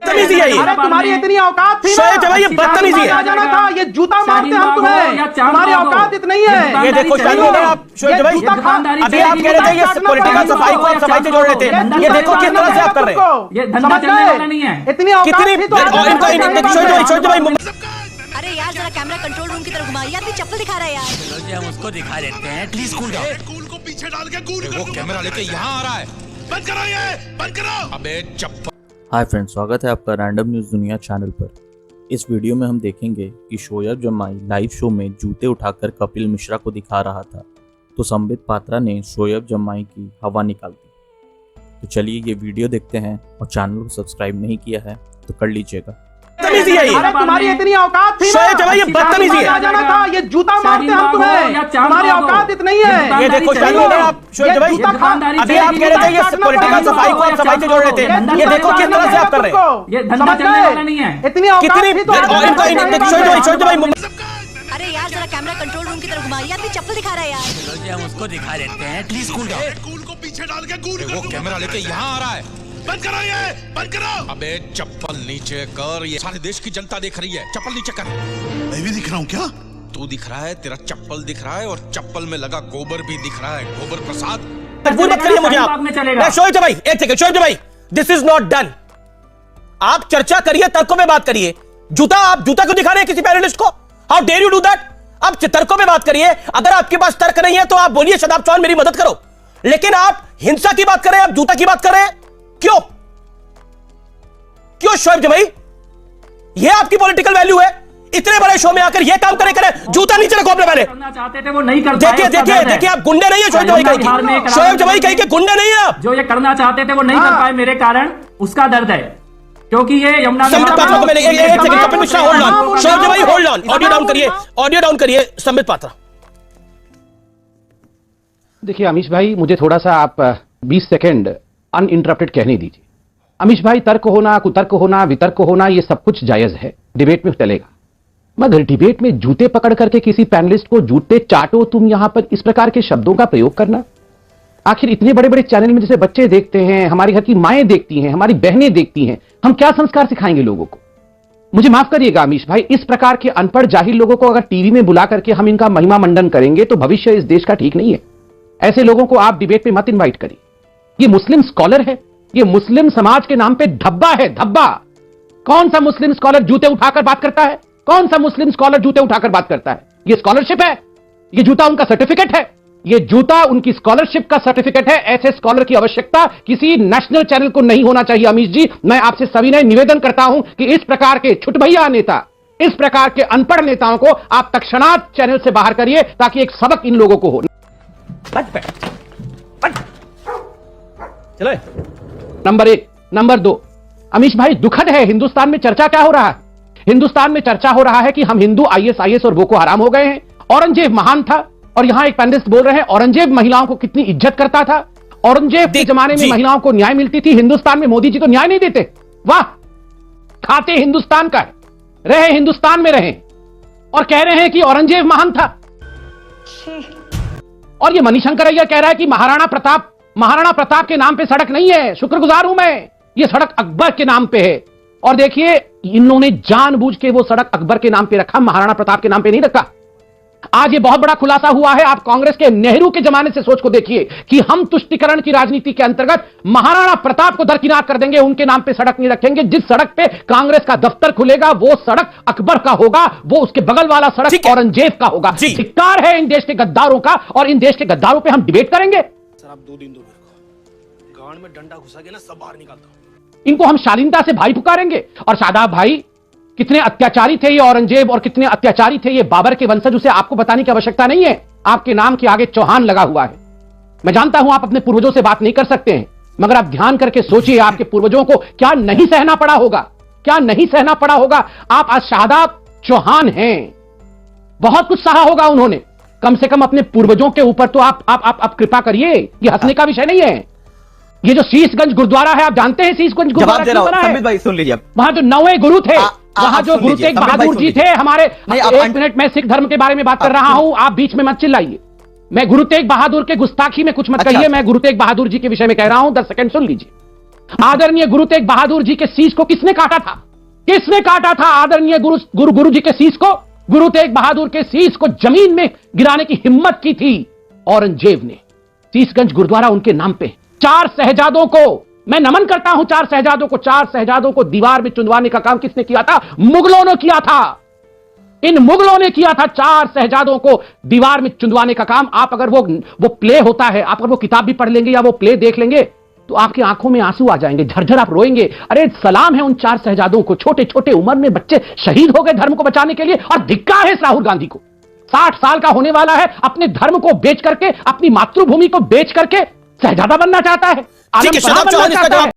बदतमीजी है ये। अरे तुम्हारी इतनी औकात थी ना, शोएब ये बदतमीजी है। आ जाना था, ये जूता मारते हम तुम्हें, तुम्हारी औकात इतनी है। ये देखो शादी हो गया आप शोएब भाई, अभी आप कह रहे थे ये पॉलिटिकल सफाई को आप सफाई से जोड़ रहे थे, ये देखो किस तरह से आप कर रहे हैं। ये धंधा चलने वाला नहीं है। इतनी औकात थी तो शोएब भाई अरे यार जरा कैमरा कंट्रोल रूम की तरफ घुमाइए, यार चप्पल दिखा रहा है यार। चलो जी हम उसको दिखा देते हैं, प्लीज कूल डाउन। कूल को पीछे डाल के कूल वो कैमरा लेके यहाँ आ रहा है, बंद करो ये, बंद करो। अबे चप्पल। हाय फ्रेंड्स, स्वागत है आपका रैंडम न्यूज़ दुनिया चैनल पर। इस वीडियो में हम देखेंगे कि शोएब जम्माई लाइव शो में जूते उठाकर कपिल मिश्रा को दिखा रहा था, तो संबित पात्रा ने शोएब जम्माई की हवा निकाल दी। तो चलिए ये वीडियो देखते हैं, और चैनल को सब्सक्राइब नहीं किया है तो कर लीजिएगा। बदतमीजी है ये। अरे तुम्हारी इतनी औकात थी ना, शोएब ये बदतमीजी है। आ जाना था, ये जूता मारते हम तुम्हें, तुम्हारी औकात इतनी है। ये देखो शादी हो गया आप शोएब भाई, अभी आप कह रहे थे ये पॉलिटिकल सफाई को आप सफाई से जोड़ रहे थे, ये देखो किस तरह से आप कर रहे हैं। ये धंधा चलने वाला नहीं है। इतनी औकात थी तो शोएब भाई अरे यार जरा कैमरा कंट्रोल रूम की तरफ घुमाइए, यार चप्पल दिखा रहा है यार। चलो जी हम उसको दिखा देते हैं, प्लीज कूल डाउन। कूल को पीछे डाल के कूल वो कैमरा लेके यहाँ आ रहा है, बंद करो ये, बंद करो। अबे चप्पल नीचे कर, ये सारे देश की जनता देख रही है, चप्पल नीचे कर। मैं भी दिख रहा हूँ क्या? तू दिख रहा है, तेरा चप्पल दिख रहा है, और चप्पल में लगा गोबर भी दिख रहा है, गोबर प्रसाद। मजबूर मत करिए मुझे आप। शोएब भाई एक सेकंड, शोएब भाई दिस इज नॉट डन। आप चर्चा करिए, तर्कों में बात करिए। आप जूता क्यों दिखा रहे हैं किसी पैनलिस्ट को? How dare you do that? आप तर्कों में बात करिए। अगर आपके पास तर्क नहीं है तो आप बोलिए शदाब चौहान मेरी मदद करो, लेकिन आप हिंसा की बात कर रहे हैं, आप जूता की बात कर रहे हैं। क्यों शोएब भाई? ये आपकी पॉलिटिकल वैल्यू है? इतने बड़े शो में आकर ये काम करे जूता नीचे रखो अपने पहले। करना चाहते थे वो नहीं कर पाए। देखिए आप गुंडे नहीं है शोएब भाई कहीं, शोएब भाई कहीं के गुंडे नहीं है आप। जो ये करना चाहते थे वो नहीं कर पाए मेरे कारण, उसका दर्द है, क्योंकि ये यमुना संबित पात्रा को मैंने एक second, Kapil Mishra hold on, Shoaib भाई होल्ड ऑन, ऑडियो डाउन करिए संबित पात्रा। देखिए अमीश भाई, मुझे थोड़ा सा आप 20 सेकंड अनइंटरप्टेड कहने दीजिए। अमीश भाई, तर्क होना, कुतर्क होना, वितर्क होना, ये सब कुछ जायज है, डिबेट में चलेगा, मगर डिबेट में जूते पकड़ करके किसी पैनलिस्ट को जूते चाटो तुम यहां पर इस प्रकार के शब्दों का प्रयोग करना। आखिर इतने बड़े बड़े चैनल में जैसे बच्चे देखते हैं, हमारे घर की माएं देखती हैं, हमारी बहनें देखती हैं, हम क्या संस्कार सिखाएंगे लोगों को? मुझे माफ करिएगा अमीश भाई, इस प्रकार के अनपढ़ जाहिल लोगों को अगर टीवी में बुला करके हम इनका महिमा मंडन करेंगे तो भविष्य इस देश का ठीक नहीं है। ऐसे लोगों को आप डिबेट में मत इन्वाइट करिए। ये मुस्लिम स्कॉलर है, ये मुस्लिम समाज के नाम पे धब्बा है, धब्बा। कौन सा मुस्लिम स्कॉलर जूते उठाकर बात करता है? कौन सा मुस्लिम स्कॉलर जूते उठाकर बात करता है? ये स्कॉलरशिप है, ये जूता उनका सर्टिफिकेट है, ये जूता उनकी स्कॉलरशिप का सर्टिफिकेट है। ऐसे स्कॉलर की आवश्यकता किसी नेशनल चैनल को नहीं होना चाहिए। अमीश जी, मैं आपसे सविनय निवेदन करता हूं कि इस प्रकार के छुटभैया नेता, इस प्रकार के अनपढ़ नेताओं को आप तत्क्षणात चैनल से बाहर करिए, ताकि एक सबक इन लोगों को हो। चलो नंबर 1। नंबर 2, अमीश भाई दुखद है, हिंदुस्तान में चर्चा क्या हो रहा है? हिंदुस्तान में चर्चा हो रहा है कि हम हिंदू ISIS और बोको हराम हो गए हैं। औरंगजेब महान था, और यहां एक पैनलिस्ट बोल रहे हैं औरंगजेब महिलाओं को कितनी इज्जत करता था, औरंगजेब के जमाने में महिलाओं को न्याय मिलती थी। हिंदुस्तान में मोदी जी तो न्याय नहीं देते। वाह, खाते हिंदुस्तान का है, रहे हिंदुस्तान में रहे, और कह रहे हैं कि औरंगजेब महान था। और ये मणिशंकरैया कह रहा है कि महाराणा प्रताप के नाम पे सड़क नहीं है। शुक्रगुजार हूं मैं, ये सड़क अकबर के नाम पे है। और देखिए, इन्होंने जानबूझ के वो सड़क अकबर के नाम पे रखा, महाराणा प्रताप के नाम पे नहीं रखा। आज ये बहुत बड़ा खुलासा हुआ है। आप कांग्रेस के नेहरू के जमाने से सोच को देखिए कि हम तुष्टीकरण की राजनीति के अंतर्गत महाराणा प्रताप को दरकिनार कर देंगे, उनके नाम पे सड़क नहीं रखेंगे। जिस सड़क पे कांग्रेस का दफ्तर खुलेगा वो सड़क अकबर का होगा, वो उसके बगल वाला सड़क औरंगजेब का होगा। धिक्कार है इन देश के गद्दारों का, और इन देश के गद्दारों पे हम डिबेट करेंगे। सर आप 2 दिन दो मेरे को, गांड में डंडा घुसा के ना सब बाहर निकालता हूं। इनको हम शालीनता से भाई पुकारेंगे। और शादाब भाई, कितने अत्याचारी थे ये औरंगजेब, और कितने अत्याचारी थे ये बाबर के वंशज, उसे आपको बताने की आवश्यकता नहीं है। आपके नाम के आगे चौहान लगा हुआ है। मैं जानता हूं आप अपने पूर्वजों से बात नहीं कर सकते हैं, मगर आप ध्यान करके सोचिए आपके पूर्वजों को क्या नहीं सहना पड़ा होगा, क्या नहीं सहना पड़ा होगा। आप आज शादाब चौहान हैं, बहुत कुछ सहा होगा उन्होंने। कम से कम अपने पूर्वजों के ऊपर तो आप कृपा करिए। ये हंसने का विषय नहीं है। ये जो शीशगंज गुरुद्वारा है, आप जानते हैं शीशगंज गुरुद्वारा क्यों बना है? भाई सुन लीजिए, वहां जो 9वें गुरु थे, वहां जो गुरु तेग बहादुर जी थे हमारे। एक मिनट, मैं सिख धर्म के बारे में बात कर रहा हूं, आप बीच में मत चिल्लाइए। मैं गुरु तेग बहादुर के गुस्ताखी में कुछ मत कहिए, मैं गुरु तेग बहादुर जी के विषय में कह रहा हूं, 10 सेकंड सुन लीजिए। आदरणीय गुरु तेग बहादुर जी के शीश को किसने काटा था? किसने काटा था आदरणीय गुरु जी के शीश को? गुरु तेग बहादुर के शीश को जमीन में गिराने की हिम्मत की थी औरंगजेब ने। शीशगंज गुरुद्वारा उनके नाम पे। 4 शहजादों को मैं नमन करता हूं। 4 शहजादों को, 4 शहजादों को दीवार में चुनवाने का काम किसने किया था? मुगलों ने किया था। इन मुगलों ने किया था 4 शहजादों को दीवार में चुनवाने का काम। आप अगर वो प्ले होता है, आप अगर वो किताब भी पढ़ लेंगे या वो प्ले देख लेंगे तो आपकी आंखों में आंसू आ जाएंगे, झरझर आप रोएंगे। अरे सलाम है उन 4 शहजादों को। छोटे छोटे उम्र में बच्चे शहीद हो गए धर्म को बचाने के लिए। और धिक्कार है इस राहुल गांधी को। 60 साल का होने वाला है, अपने धर्म को बेच करके, अपनी मातृभूमि को बेच करके शहजादा बनना चाहता है, आलम बनना चाहता है।